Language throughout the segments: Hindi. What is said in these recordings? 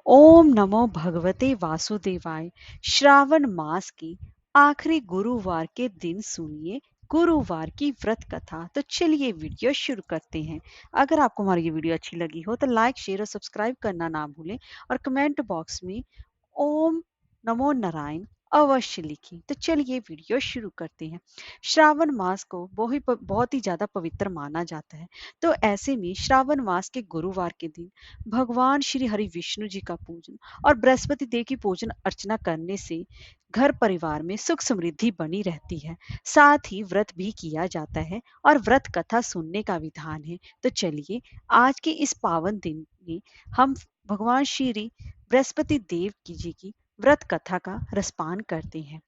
ओम नमो भगवते वासुदेवाय। श्रावण मास की आखिरी गुरुवार के दिन सुनिए गुरुवार की व्रत कथा। तो चलिए वीडियो शुरू करते हैं। अगर आपको हमारी ये वीडियो अच्छी लगी हो तो लाइक शेयर और सब्सक्राइब करना ना भूलें और कमेंट बॉक्स में ओम नमो नारायण अवश्य लिखें। तो चलिए वीडियो शुरू करते हैं। श्रावण मास को बहुत ही ज्यादा पवित्र माना जाता है। तो ऐसे में श्रावण मास के गुरुवार के दिन भगवान श्री हरि विष्णु जी का पूजन और बृहस्पति देव की पूजन अर्चना करने से घर परिवार में सुख समृद्धि बनी रहती है। साथ ही व्रत भी किया जाता है और व्रत कथा सुनने का विधान है। तो चलिए आज के इस पावन दिन में हम भगवान श्री बृहस्पति देव जी की व्रत कथा का रसपान करते हैं।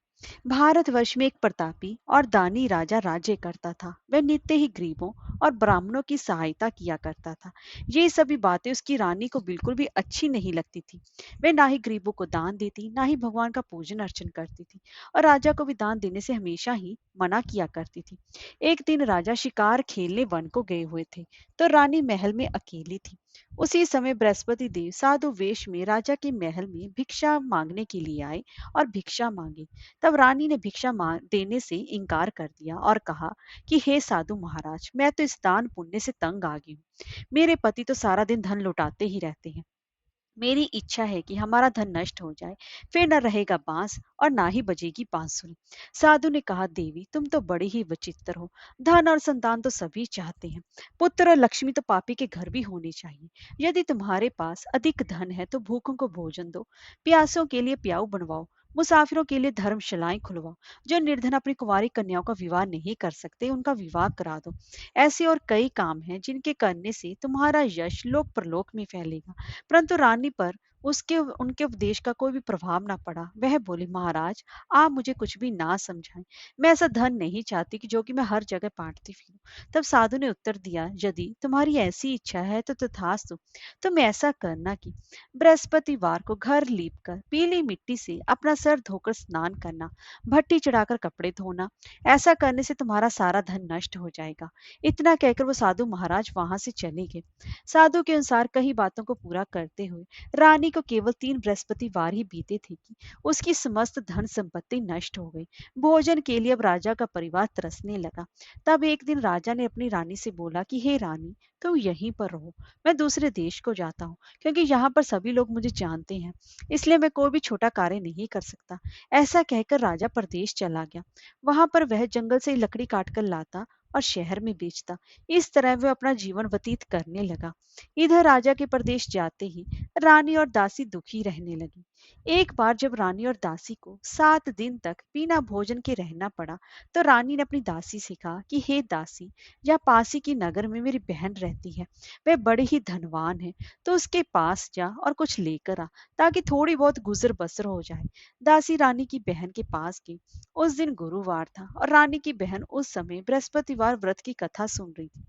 भारतवर्ष में एक प्रतापी और दानी राजा राज्य करता था। वह नित्य ही गरीबों और ब्राह्मणों की सहायता किया करता था। ये सभी बातें उसकी रानी को बिल्कुल भी अच्छी नहीं लगती थी। वह ना ही गरीबों को दान देती, ना ही भगवान का पूजन अर्चन करती थी और राजा को भी दान देने से हमेशा ही मना किया करती थी। एक दिन राजा शिकार खेलने वन को गए हुए थे, तो रानी महल में अकेली थी। उसी समय बृहस्पति देव साधु वेश में राजा के महल में भिक्षा मांगने के लिए आए और भिक्षा मांगी। तब रानी ने भिक्षा देने से इनकार कर दिया और कहा कि हे साधु महाराज, मैं तो इस दान पुण्य से तंग आ गई हूँ। मेरे पति तो सारा दिन धन लुटाते ही रहते हैं। मेरी इच्छा है कि हमारा धन नष्ट हो जाए, फिर न रहेगा बांस और ना ही बजेगी बांसुरी। साधु ने कहा, देवी तुम तो बड़ी ही विचित्र हो। धन और संतान तो सभी चाहते हैं, पुत्र और लक्ष्मी तो पापी के घर भी होने चाहिए। यदि तुम्हारे पास अधिक धन है तो भूखों को भोजन दो, प्यासों के लिए प्याऊ बनवाओ, मुसाफिरों के लिए धर्मशालाएं खुलवाओ। जो निर्धन अपनी कुंवारी कन्याओं का विवाह नहीं कर सकते उनका विवाह करा दो। ऐसे और कई काम हैं जिनके करने से तुम्हारा यश लोक परलोक में फैलेगा। परंतु रानी पर उसके उनके उपदेश का कोई भी प्रभाव ना पड़ा। वह बोली, महाराज आप मुझे कुछ भी ना समझाएं। मैं ऐसा धन नहीं चाहती कि जो कि मैं हर जगह बांटती फिरूं। तब साधु ने उत्तर दिया, यदि तुम्हारी ऐसी इच्छा है तो तथास्तु। तुम ऐसा करना कि बृहस्पतिवार को घर लीप कर पीली मिट्टी से अपना सर धोकर स्नान करना, भट्टी चढ़ाकर कपड़े धोना। ऐसा करने से तुम्हारा सारा धन नष्ट हो जाएगा। इतना कहकर वो साधु महाराज वहां से चले गए। साधु के अनुसार कई बातों को पूरा करते हुए रानी को केवल 3 बृहस्पतिवार ही बीते थे कि उसकी समस्त धन संपत्ति नष्ट हो गई। भोजन के लिए अब राजा का परिवार तरसने लगा। तब एक दिन राजा ने अपनी रानी से बोला कि हे रानी, तुम यहीं पर रहो, मैं दूसरे देश को जाता हूँ, क्योंकि यहाँ पर सभी लोग मुझे जानते हैं, इसलिए मैं कोई भी छोटा कार्य नहीं कर सकता। ऐसा कहकर राजा प्रदेश चला गया। वहां पर वह जंगल से लकड़ी काट कर लाता और शहर में बेचता। इस तरह वह अपना जीवन व्यतीत करने लगा। इधर राजा के प्रदेश जाते ही रानी और दासी दुखी रहने लगी। एक बार जब रानी और दासी को 7 दिन तक बिना भोजन के रहना पड़ा, तो रानी ने अपनी दासी से कहा कि हे दासी, यहाँ पासी की नगर में मेरी बहन रहती है, वह बड़ी ही धनवान है, तो उसके पास जा और कुछ लेकर आ, ताकि थोड़ी बहुत गुजर बसर हो जाए। दासी रानी की बहन के पास गई। उस दिन गुरुवार था और रानी की बहन उस समय बृहस्पतिवार व्रत की कथा सुन रही थी।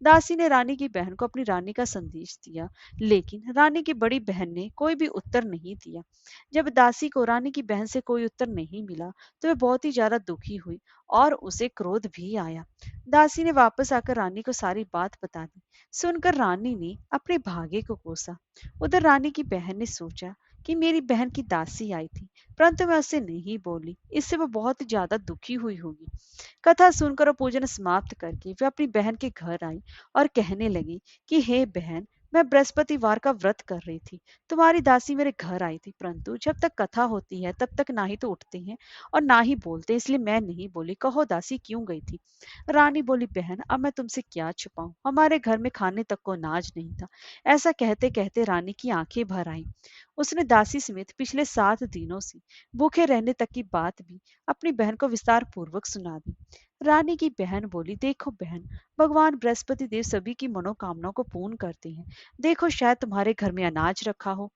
दासी ने रानी की बहन को अपनी रानी का संदेश दिया, लेकिन रानी की बड़ी बहन ने कोई भी उत्तर नहीं दिया। जब दासी को रानी की बहन से कोई उत्तर नहीं मिला, तो वह बहुत ही ज्यादा दुखी हुई और उसे क्रोध भी आया। दासी ने वापस आकर रानी को सारी बात बता दी। सुनकर रानी ने अपने भाग्य को कोसा। उधर रानी की बहन ने सोचा कि मेरी बहन की दासी आई थी, परंतु मैं उससे नहीं बोली, इससे वो बहुत ही ज्यादा दुखी हुई होगी। कथा सुनकर और पूजन समाप्त करके वे अपनी बहन के घर आई और कहने लगी कि हे बहन, मैं बृहस्पतिवार का व्रत कर रही थी, तुम्हारी दासी मेरे घर आई थी, परंतु जब तक कथा होती है तब तक ना ही तो उठते हैं और ना ही बोलते, इसलिए मैं नहीं बोली। कहो दासी क्यों गई थी? रानी बोली, बहन अब मैं तुमसे क्या छुपाऊं, हमारे घर में खाने तक को अनाज नहीं था। ऐसा कहते कहते रानी की आंखें भर आई। उसने दासी समेत पिछले 7 दिनों से भूखे रहने तक की बात भी अपनी बहन को विस्तार पूर्वक सुना दी। रानी की बहन बोली, देखो बहन, भगवान बृहस्पति देव सभी की मनोकामनाओं को पूर्ण करते हैं। देखो शायद तुम्हारे घर में अनाज रखा हो,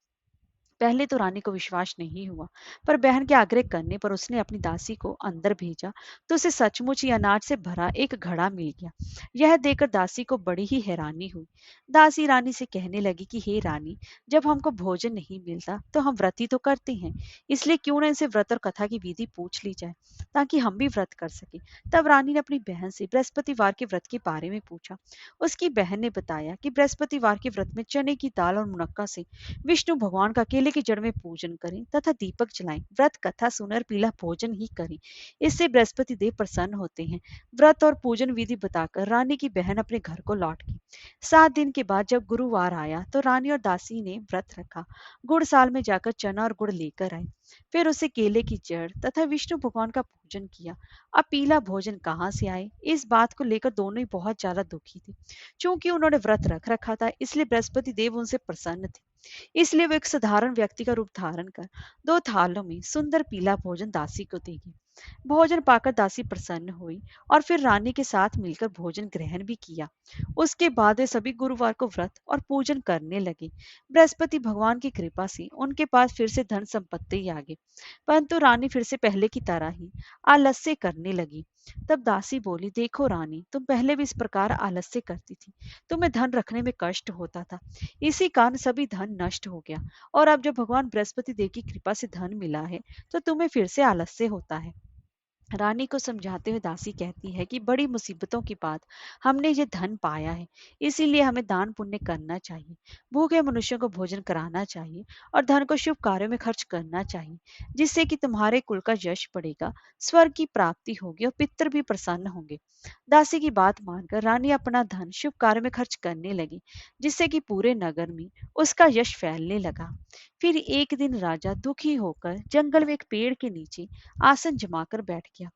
पहले तो रानी को विश्वास नहीं हुआ, पर बहन के आग्रह करने पर उसने अपनी दासी को अंदर भेजा, तो उसे सचमुच ही अनाज से भरा एक घड़ा मिल गया। यह देखकर दासी को बड़ी ही हैरानी हुई। दासी रानी से कहने लगी कि हे रानी, जब हमको भोजन नहीं मिलता तो हम व्रत ही तो करते हैं, इसलिए क्यों न इनसे व्रत और कथा की विधि पूछ ली जाए, ताकि हम भी व्रत कर सके। तब रानी ने अपनी बहन से बृहस्पतिवार के व्रत के बारे में पूछा। उसकी बहन ने बताया कि बृहस्पतिवार के व्रत में चने की दाल और मुनक्का से विष्णु भगवान का केले की जड़ में पूजन करें तथा दीपक जलाएं, व्रत कथा सुनर पीला भोजन ही करें, इससे बृहस्पति देव प्रसन्न होते हैं। व्रत और पूजन विधि बताकर रानी की बहन अपने घर को लौट गई। 7 दिन के बाद जब गुरुवार आया तो रानी और दासी ने व्रत रखा, गुड़साल में जाकर चना और गुड़ लेकर आए, फिर उसे केले की जड़ तथा विष्णु भगवान का पूजन किया। अब पीला भोजन कहाँ से आए, इस बात को लेकर दोनों ही बहुत ज्यादा दुखी थे। चूंकि उन्होंने व्रत रख रखा था, इसलिए बृहस्पति देव उनसे प्रसन्न थे। इसलिए वो एक साधारण व्यक्ति का रूप धारण कर 2 थालों में सुंदर पीला भोजन दासी को देगी। भोजन पाकर दासी प्रसन्न हुई और फिर रानी के साथ मिलकर भोजन ग्रहण भी किया। उसके बाद वे सभी गुरुवार को व्रत और पूजन करने लगे। बृहस्पति भगवान की कृपा से उनके पास फिर से धन संपत्ति आ गई, परंतु रानी फिर से पहले की तरह ही आलस्य करने लगी। तब दासी बोली, देखो रानी, तुम पहले भी इस प्रकार आलस्य करती थी, तुम्हें धन रखने में कष्ट होता था, इसी कारण सभी धन नष्ट हो गया, और अब जब भगवान बृहस्पति देव की कृपा से धन मिला है तो तुम्हें फिर से आलस्य होता है। रानी को समझाते हुए दासी कहती है कि बड़ी मुसीबतों के बाद हमने ये धन पाया है, इसीलिए हमें दान पुण्य करना चाहिए, भूखे मनुष्यों को भोजन कराना चाहिए और धन को शुभ कार्यों में खर्च करना चाहिए, जिससे कि तुम्हारे कुल का यश बढ़ेगा, स्वर्ग की प्राप्ति होगी और पितर भी प्रसन्न होंगे। दासी की बात मानकर रानी अपना धन शुभ कार्य में खर्च करने लगी, जिससे कि पूरे नगर में उसका यश फैलने लगा। फिर एक दिन राजा दुखी होकर जंगल में एक पेड़ के नीचे आसन जमाकर बैठ गया।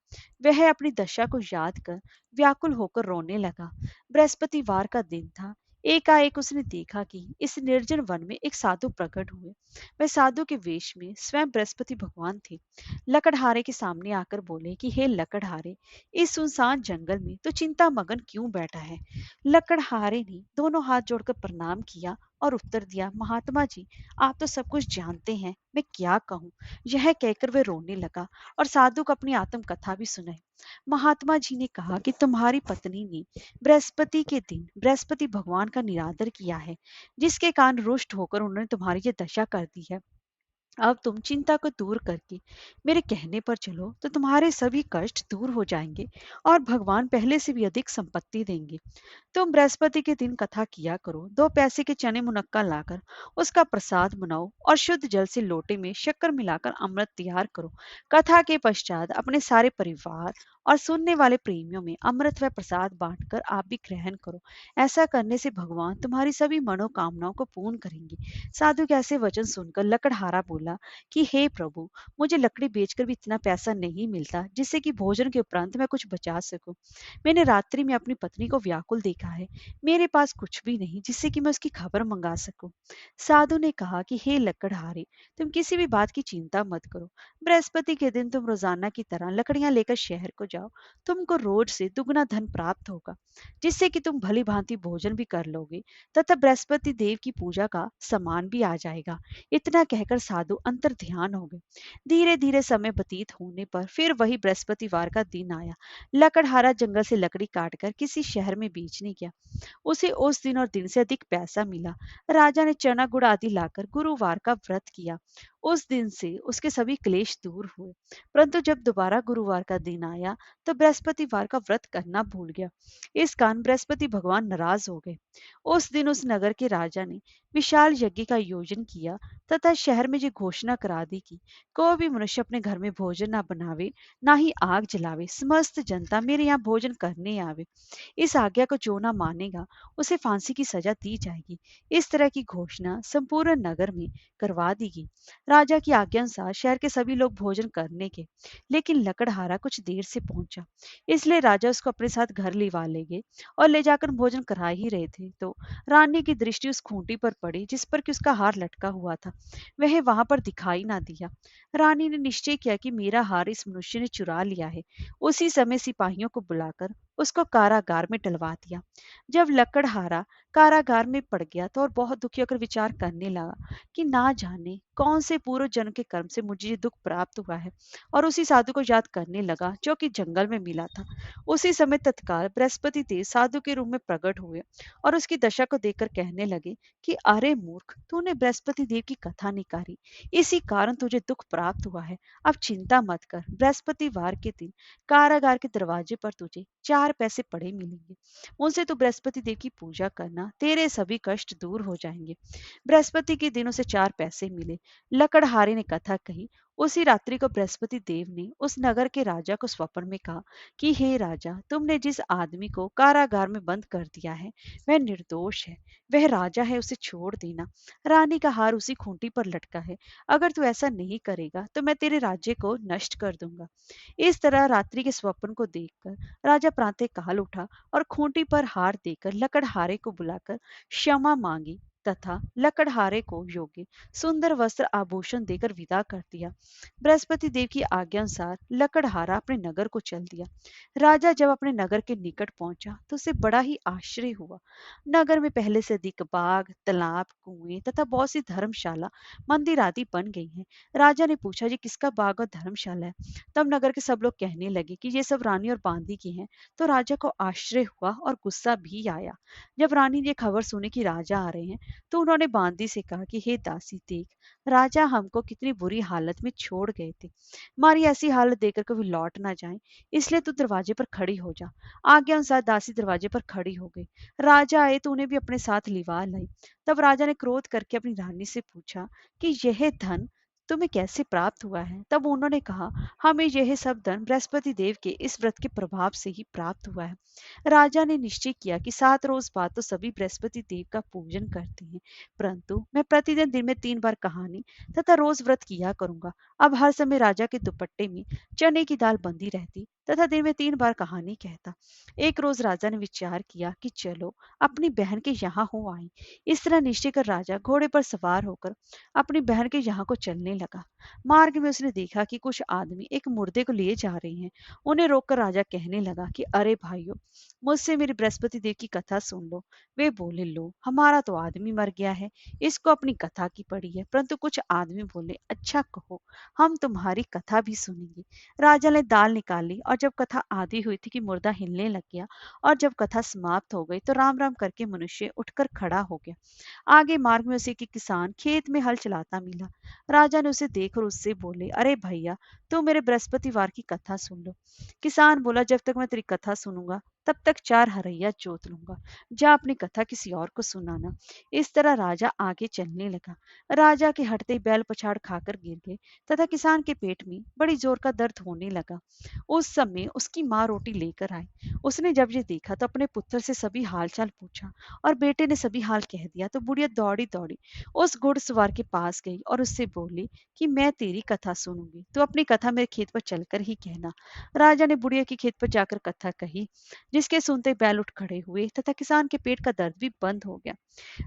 वह अपनी दशा को याद कर व्याकुल होकर रोने लगा। बृहस्पतिवार का दिन था। एकाएक उसने देखा कि इस निर्जन वन में एक साधु प्रकट हुए। वह साधु के वेश में स्वयं बृहस्पति भगवान थे। लकड़हारे के सामने आकर बोले कि हे लकड़हारे, इस सुनसान जंगल में तो चिंता मगन क्यों बैठा है। लकड़हारे ने दोनों हाथ जोड़कर प्रणाम किया और उत्तर दिया, महात्मा जी, आप तो सब कुछ जानते हैं, मैं क्या कहूँ। यह कहकर वह रोने लगा और साधु को अपनी आत्मकथा भी सुनाई। महात्मा जी ने कहा कि तुम्हारी पत्नी ने बृहस्पति के दिन बृहस्पति भगवान का निरादर किया है, जिसके कारण रुष्ट होकर उन्होंने तुम्हारी ये दशा कर दी है। अब तुम चिंता को दूर करके मेरे कहने पर चलो तो तुम्हारे सभी कष्ट दूर हो जाएंगे और भगवान पहले से भी अधिक संपत्ति देंगे। तुम बृहस्पति के दिन कथा किया करो, 2 पैसे के चने मुनक्का लाकर उसका प्रसाद बनाओ और शुद्ध जल से लोटे में शक्कर मिलाकर अमृत तैयार करो। कथा के पश्चात अपने सारे परिवार और सुनने वाले प्रेमियों में अमृत व प्रसाद बांटकर आप भी ग्रहण करो। ऐसा करने से भगवान तुम्हारी सभी मनोकामनाओं को पूर्ण करेंगे। साधु के ऐसे वचन सुनकर लकड़हारा बोला कि हे प्रभु, मुझे लकड़ी बेचकर भी इतना पैसा नहीं मिलता जिससे कि भोजन के उपरांत मैं कुछ बचा सकूं। मैंने रात्रि में अपनी पत्नी को व्याकुल देखा है, मेरे पास कुछ भी नहीं जिससे कि मैं उसकी खबर मंगा सकूं। साधु ने कहा कि हे लकड़हारे, तुम किसी भी बात की चिंता मत करो। बृहस्पति के दिन तुम रोजाना की तरह लकड़ियां लेकर शहर को जाओ, तुमको रोज से दुगना धन प्राप्त होगा, जिससे कि तुम भली भांति भोजन भी कर लोगे तथा बृहस्पति देव की पूजा का सामान भी आ जाएगा। इतना कहकर साधु अंतर ध्यान हो गए। धीरे धीरे समय व्यतीत होने पर फिर वही बृहस्पतिवार का दिन आया। लकड़हारा जंगल से लकड़ी काटकर किसी शहर में बेचने गया। उसे उस दिन और दिन से अधिक पैसा मिला। राजा ने चना गुड़ आदि लाकर गुरुवार का व्रत किया। उस दिन से उसके सभी क्लेश दूर हुए। परंतु जब दोबारा गुरुवार का दिन आया तो बृहस्पतिवार का व्रत करना भूल गया। इस कारण बृहस्पति भगवान नाराज हो गए। उस दिन उस नगर के राजा ने विशाल यज्ञ का आयोजन किया तथा शहर में ये घोषणा करा दी कि कोई भी मनुष्य अपने घर में भोजन न बनावे, ना ही आग जलावे, समस्त जनता मेरे यहाँ भोजन करने आवे। इस आज्ञा को जो ना मानेगा उसे फांसी की सजा दी जाएगी। इस तरह की घोषणा संपूर्ण नगर में करवा दी गई। राजा की आज्ञा अनुसार शहर के सभी लोग भोजन करने के, लेकिन लकड़हारा कुछ देर से पहुंचा, इसलिए राजा उसको अपने साथ घर लिवा ले गए और ले जाकर भोजन करा ही रहे थे तो रानी की दृष्टि उस खूंटी पर पड़ी जिस पर कि उसका हार लटका हुआ था। वह वहां पर दिखाई ना दिया। रानी ने निश्चय किया कि मेरा हार इस मनुष्य ने चुरा लिया है। उसी समय सिपाहियों को बुलाकर उसको कारागार में डलवा दिया। जब लकड़हारा कारागार में पड़ गया तो और बहुत दुखी होकर विचार करने लगा कि ना जाने कौन से पूर्व जन्म के कर्म से मुझे ये दुख प्राप्त हुआ है, और उसी साधु को याद करने लगा जो कि जंगल में मिला था। उसी समय तत्काल बृहस्पति देव साधु के रूप में प्रकट हुए और उसकी दशा को देखकर कहने लगे कि अरे मूर्ख, तूने बृहस्पति देव की कथा निकाली, इसी कारण तुझे दुख प्राप्त हुआ है। अब चिंता मत कर, बृहस्पतिवार के दिन कारागार के दरवाजे पर तुझे 4 पैसे पड़े मिलेंगे। उनसे तू बृहस्पति देव की पूजा करना, तेरे सभी कष्ट दूर हो जाएंगे। बृहस्पति के दिन उसे 4 पैसे मिले। लकड़हारे ने कथा कही। उसी रात्रि को बृहस्पति देव ने उस नगर के राजा को स्वप्न में कहा कि हे राजा, तुमने जिस आदमी को कारागार में बंद कर दिया है वह निर्दोष है, वह राजा है, उसे छोड़ देना। रानी का हार उसी खूंटी पर लटका है, अगर तू ऐसा नहीं करेगा तो मैं तेरे राज्य को नष्ट कर दूंगा। इस तरह रात्रि के स्वप्न को देखकर राजा प्रातः काल उठा और खूंटी पर हार देकर लकड़हारे को बुलाकर क्षमा मांगी तथा लकड़हारे को योग्य सुंदर वस्त्र आभूषण देकर विदा कर दिया। बृहस्पति देव की आज्ञा अनुसार लकड़हारा अपने नगर को चल दिया। राजा जब अपने नगर के निकट पहुंचा तो उसे बड़ा ही आश्चर्य हुआ। नगर में पहले से अधिक बाग, तालाब, कुएं तथा बहुत सी धर्मशाला, मंदिर आदि बन गई हैं। राजा ने पूछा, ये किसका बाग और धर्मशाला है? तब नगर के सब लोग कहने लगे कि ये सब रानी और बांदी की हैं। तो राजा को आश्चर्य हुआ और गुस्सा भी आया। जब रानी ने खबर सुनी कि राजा आ रहे हैं तो उन्होंने बांदी से कहा कि हे दासी, देख, राजा हमको कितनी बुरी हालत में छोड़ गए थे। हमारी ऐसी हालत देखकर कभी लौट ना जाए, इसलिए तू दरवाजे पर खड़ी हो जा। आज्ञा अनुसार दासी दरवाजे पर खड़ी हो गई। राजा आए तो उन्हें भी अपने साथ लिवा लाई। तब राजा ने क्रोध करके अपनी रानी से पूछा कि यह धन तुम्हें कैसे प्राप्त हुआ है? तब उन्होंने कहा, हमें यह सब धन बृहस्पति देव के इस व्रत के प्रभाव से ही प्राप्त हुआ है। राजा ने निश्चय किया कि 7 रोज बाद तो सभी बृहस्पति देव का पूजन करते हैं, परंतु मैं प्रतिदिन दिन में 3 बार कहानी तथा रोज व्रत किया करूंगा। अब हर समय राजा के दुपट्टे में चने की दाल बंधी रहती तथा दिन में 3 बार कहानी कहता। एक रोज राजा ने विचार किया कि चलो अपनी बहन के यहाँ हो आए। इस तरह निश्चय कर राजा घोड़े पर सवार होकर अपनी बहन के यहाँ को चलने लगा। मार्ग में उसने देखा कि कुछ आदमी एक मुर्दे को लिए जा रहे हैं। उन्हें रोककर राजा कहने लगा कि अरे भाइयों, मुझसे मेरे बृहस्पति देव की कथा सुन लो। वे बोले, लो, हमारा तो आदमी मर गया है, इसको अपनी कथा की पड़ी है। परंतु कुछ आदमी बोले, अच्छा कहो, हम तुम्हारी कथा भी सुनेंगे। राजा ने दाल निकाली और जब कथा आधी हुई थी कि मुर्दा हिलने लग गया, और जब कथा समाप्त हो गई तो राम राम करके मनुष्य उठकर खड़ा हो गया। आगे मार्ग में उसे एक किसान खेत में हल चलाता मिला। राजा ने उसे देखकर उससे बोले, अरे भैया, तू मेरे बृहस्पतिवार की कथा सुन लो। किसान बोला, जब तक मैं तेरी कथा सुनूंगा तब तक 4 हरैया जोत लूंगा। जा अपनी कथा किसी और को सुनाना। इस तरह राजा आगे चलने लगा। राजा के हटते ही बैल पछाड़ खाकर गिर गए तथा किसान के पेट में बड़ी जोर का दर्द होने लगा। उस समय उसकी माँ रोटी लेकर आई। उसने जब ये देखा तो अपने पुत्र से सभी हालचाल पूछा और बेटे ने सभी हाल कह दिया। तो बुढ़िया दौड़ी दौड़ी उस घुड़सवार के पास गई और उससे बोली कि मैं तेरी कथा सुनूंगी, तो अपनी कथा मेरे खेत पर चलकर ही कहना। राजा ने बुढ़िया की खेत पर जाकर कथा कही, जिसके सुनते बैल उठ खड़े हुए तथा किसान के पेट का दर्द भी बंद हो गया।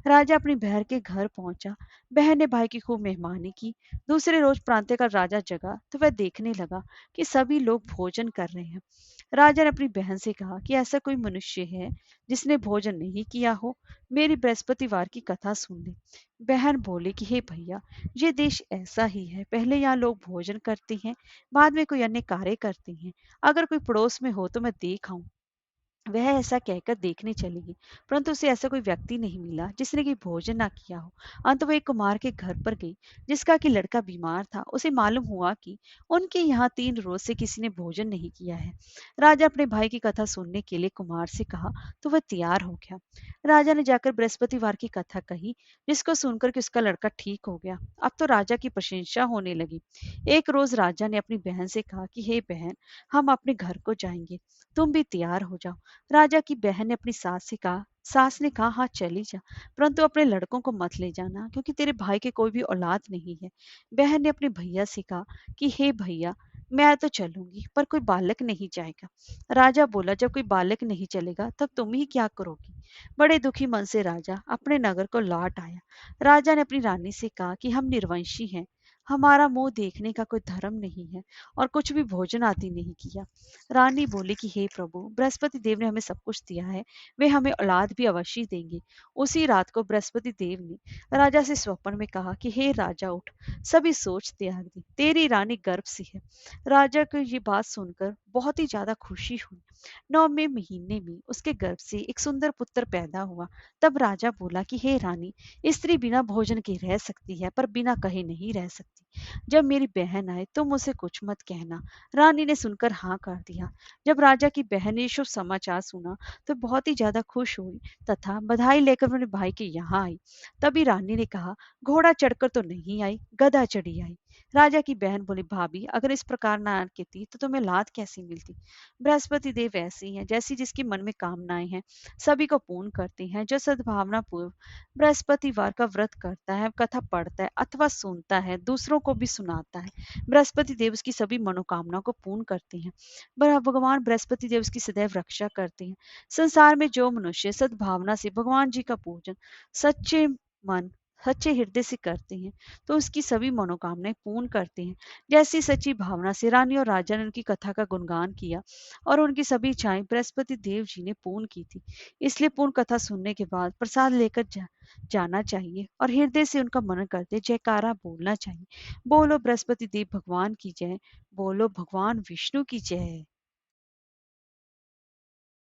राजा अपनी बहन के घर पहुंचा। बहन ने भाई की खूब मेहमानी की। दूसरे रोज प्रांतःकाल राजा जगा तो वह देखने लगा कि सभी लोग भोजन कर रहे हैं। राजा ने अपनी बहन से कहा कि ऐसा कोई मनुष्य है जिसने भोजन नहीं किया हो, मेरी बृहस्पतिवार की कथा सुन ले। बहन बोली कि हे भैया, ये देश ऐसा ही है, पहले यहाँ लोग भोजन करते हैं, बाद में कोई अन्य कार्य करते हैं। अगर कोई पड़ोस में हो तो मैं देख आऊं। वह ऐसा कहकर देखने चली गई, परंतु उसे ऐसा कोई व्यक्ति नहीं मिला जिसने कि भोजन ना किया हो। अंत वह एक कुम्हार के घर पर गई जिसका कि लड़का बीमार था। उसे मालूम हुआ कि उनके यहाँ 3 रोज से किसी ने भोजन नहीं किया है। राजा अपने भाई की कथा सुनने के लिए कुम्हार से कहा तो वह तैयार हो गया। राजा ने जाकर बृहस्पतिवार की कथा कही, जिसको सुनकर कि उसका लड़का ठीक हो गया। अब तो राजा की प्रशंसा होने लगी। एक रोज राजा ने अपनी बहन से कहा कि हे बहन, हम अपने घर को जाएंगे, तुम भी तैयार हो जाओ। राजा की बहन ने अपनी सास ने कहा, हाँ चली जा, परंतु अपने लड़कों को मत ले जाना, क्योंकि तेरे भाई के कोई भी औलाद नहीं है। बहन ने अपने भैया से कहा कि हे भैया, मैं तो चलूंगी पर कोई बालक नहीं जाएगा। राजा बोला, जब कोई बालक नहीं चलेगा तब तुम ही क्या करोगी? बड़े दुखी मन से राजा अपने नगर को लौट आया। राजा ने अपनी रानी से कहा कि हम निर्वंशी हैं, हमारा मुंह देखने का कोई धर्म नहीं है और कुछ भी भोजन आदि नहीं किया। रानी बोली कि हे प्रभु, बृहस्पति देव ने हमें सब कुछ दिया है, वे हमें औलाद भी अवश्य देंगे। उसी रात को बृहस्पति देव ने राजा से स्वप्न में कहा कि हे राजा उठ, सभी सोच त्याग दे, तेरी रानी गर्भ सी है। राजा को ये बात सुनकर बहुत ही ज्यादा खुशी हुई। 9वें महीने में उसके गर्भ से एक सुंदर पुत्र पैदा हुआ। तब राजा बोला कि हे रानी, स्त्री बिना भोजन के रह सकती है पर बिना कहे नहीं रह सकती। जब मेरी बहन आए तुम उसे कुछ मत कहना। रानी ने सुनकर हाँ कर दिया। जब राजा की बहन ने शुभ समाचार सुना तो बहुत ही ज्यादा खुश हुई तथा बधाई लेकर अपने भाई के यहाँ आई। तभी रानी ने कहा, घोड़ा चढ़कर तो नहीं आई, गधा चढ़ी आई। राजा की बहन बोली, भाभी अगर इस प्रकार ना कहती तो तुम्हें लात कैसी मिलती। बृहस्पति देव ऐसी हैं जैसी जिसके मन में कामनाएं हैं, सभी को पूर्ण करते हैं। जो सद्भावना पूर्व बृहस्पतिवार का व्रत करता है, कथा पढ़ता है अथवा सुनता है, दूसरों को भी सुनाता है, बृहस्पति देव उसकी सभी मनोकामनाओं को पूर्ण करते हैं। भगवान बृहस्पति देव उसकी सदैव रक्षा करते हैं। संसार में जो मनुष्य सद्भावना से भगवान जी का पूजन सच्चे मन सच्चे हृदय से करते हैं तो उसकी सभी मनोकामनाएं पूर्ण करते हैं। जैसी सच्ची भावना से रानी और राजा ने उनकी कथा का गुणगान किया और उनकी सभी इच्छाएं बृहस्पति देव जी ने पूर्ण की थी। इसलिए पूर्ण कथा सुनने के बाद प्रसाद लेकर जाना चाहिए और हृदय से उनका मनन करते जयकारा बोलना चाहिए। बोलो बृहस्पति देव भगवान की जय। बोलो भगवान विष्णु की जय।